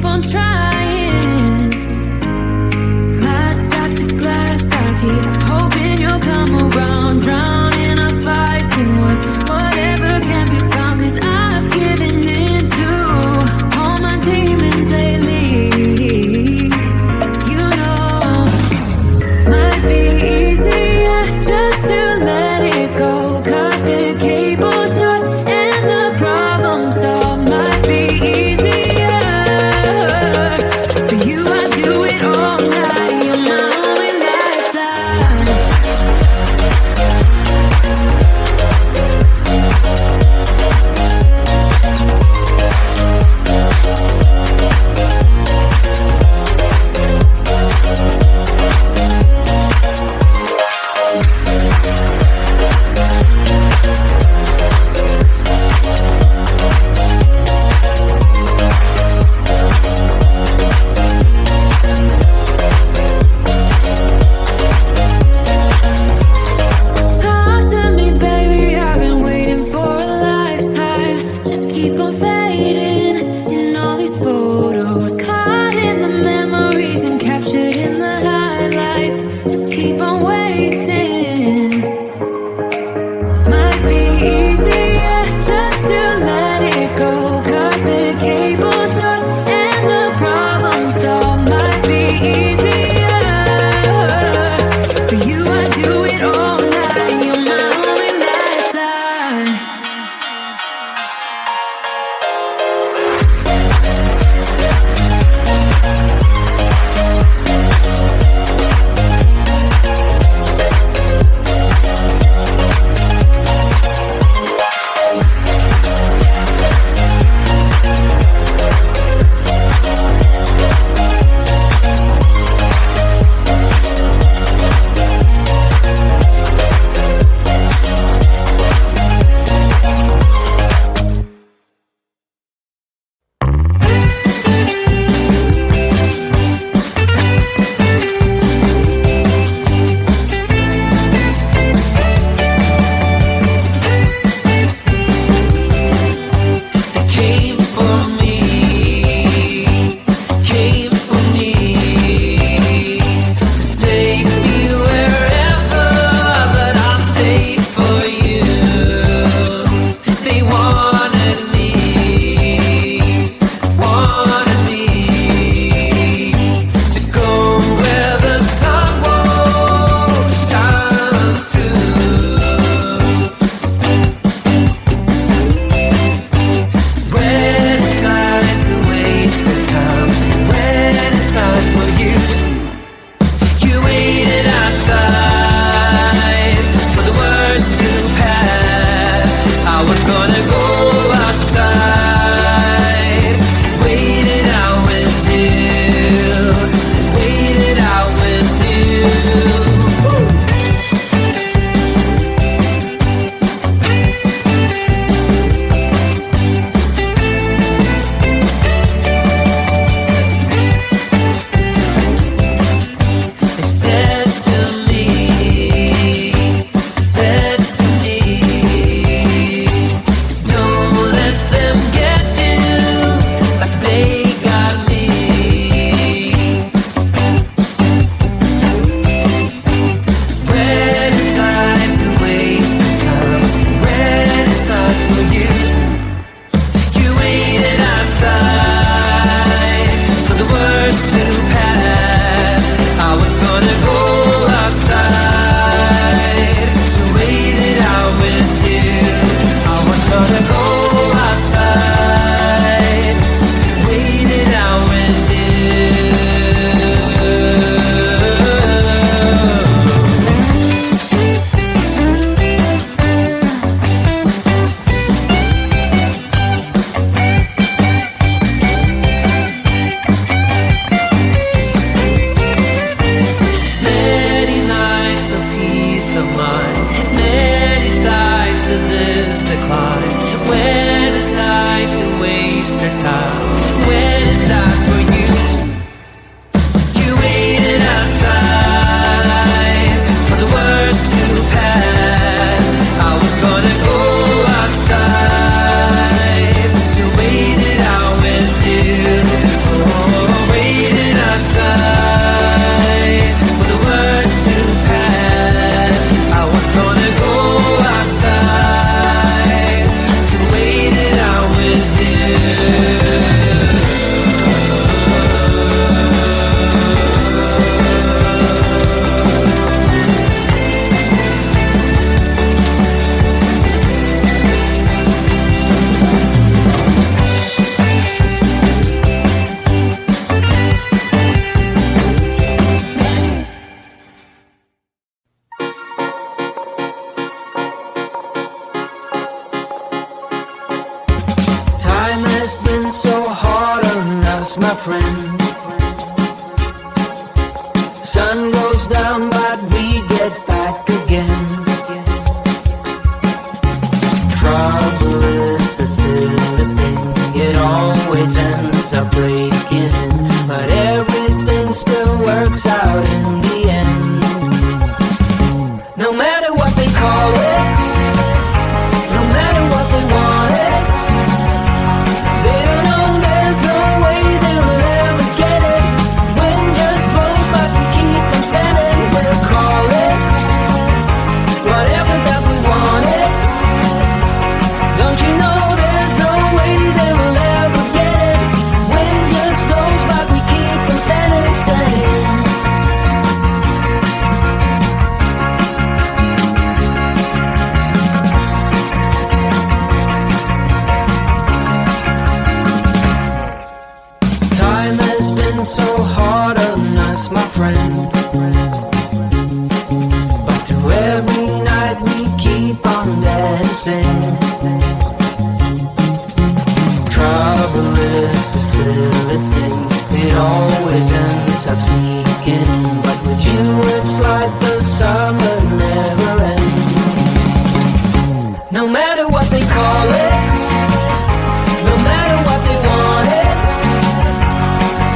keep on trying. Glass after glass, I keep hoping you'll come around. Drown in a fight to whatever can be found. 'Cause I've given in to all my demons lately. You know, might be easier just to let it go. Cut the cable short and the problem solved. Might be easier friend. Sun goes down but we get back again. Trouble is a silly thing, it always ends up breaking, but everything still works out in the end. No matter what they call it, no matter what they want it, they don't know there's no way they'll ever get it. Wind just blows but we keep on standing. We'll call it whatever that we want it. Don't you know there's no way they will ever get it. Wind just blows but we keep on standing, standing. Time has been so hard on us, my friend, but through every night we keep on dancing. Trouble is a silly thing, it always ends up sneaking, but with you it's like the summer never ends. No matter what they call it, no matter what they want it,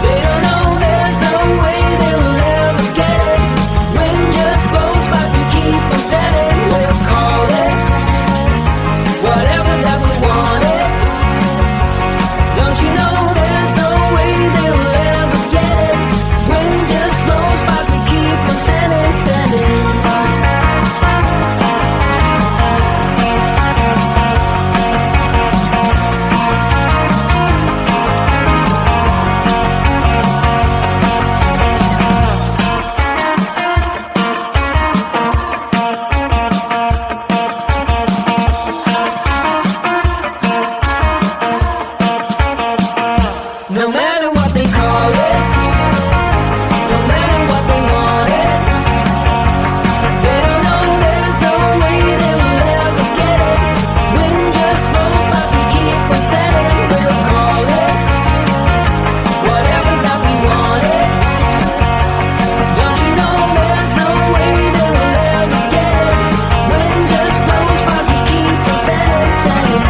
they don't know there's no way they will ever get it. Wind just blows but we keep on standing. We'll call it whatever that we want it. Don't you know there's no way they will ever get it. Wind just blows but we keep on standing, standing. No matter what they call it, no matter what they want it, they don't know there's no way they will ever get it. Wind just blows but we keep on standing. We'll call it whatever that we want it. Don't you know there's no way they will ever get it. Wind just blows but we keep on standing, standing.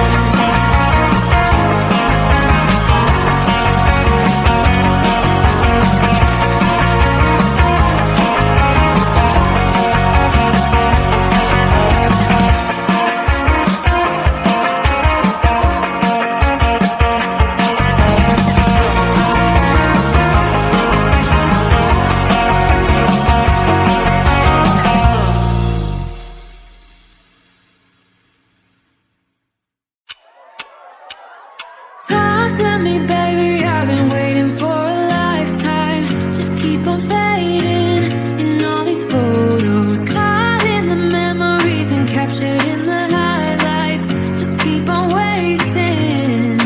Talk to me, baby, I've been waiting for a lifetime. Just keep on fading in all these photos, caught in the memories and captured in the highlights. Just keep on wasting.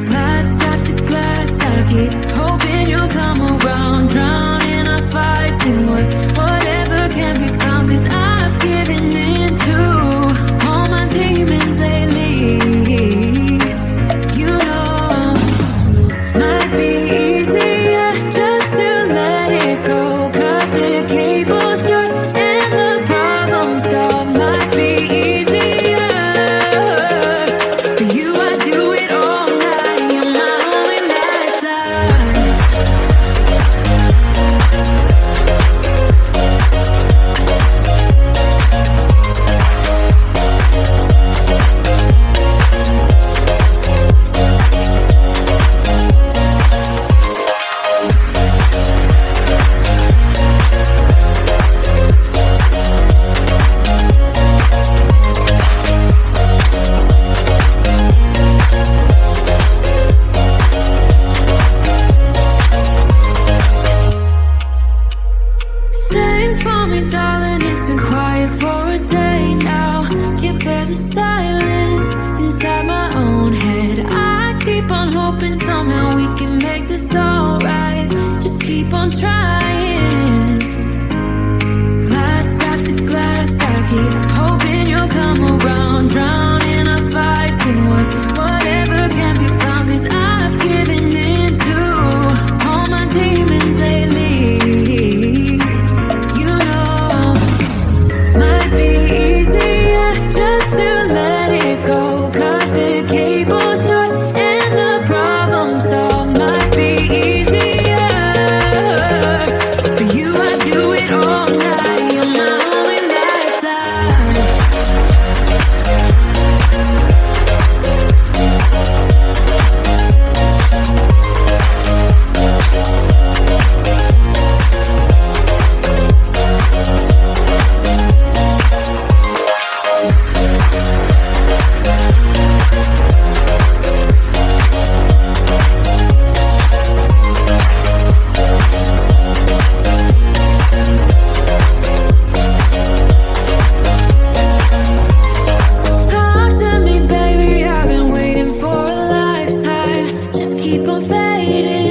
Glass after glass, I keep hoping you'll come around, drowning our fights in whatever can be found. 'Cause I've given in to all my demons, they leave. You know, might be easier just to let it go. Cut the cable short and the problem solved. Might be easier for you. I do it all night. You're my only lifeline. Sing for me, darling, it's been quiet for a day now. Can't bear the silence inside my own head. I keep on hoping somehow we can make this alright. Just keep on trying. Glass after glass, I keep hoping you'll come around, drowning our fights in whatever can be found. 'Cause I've given in to keep on fading.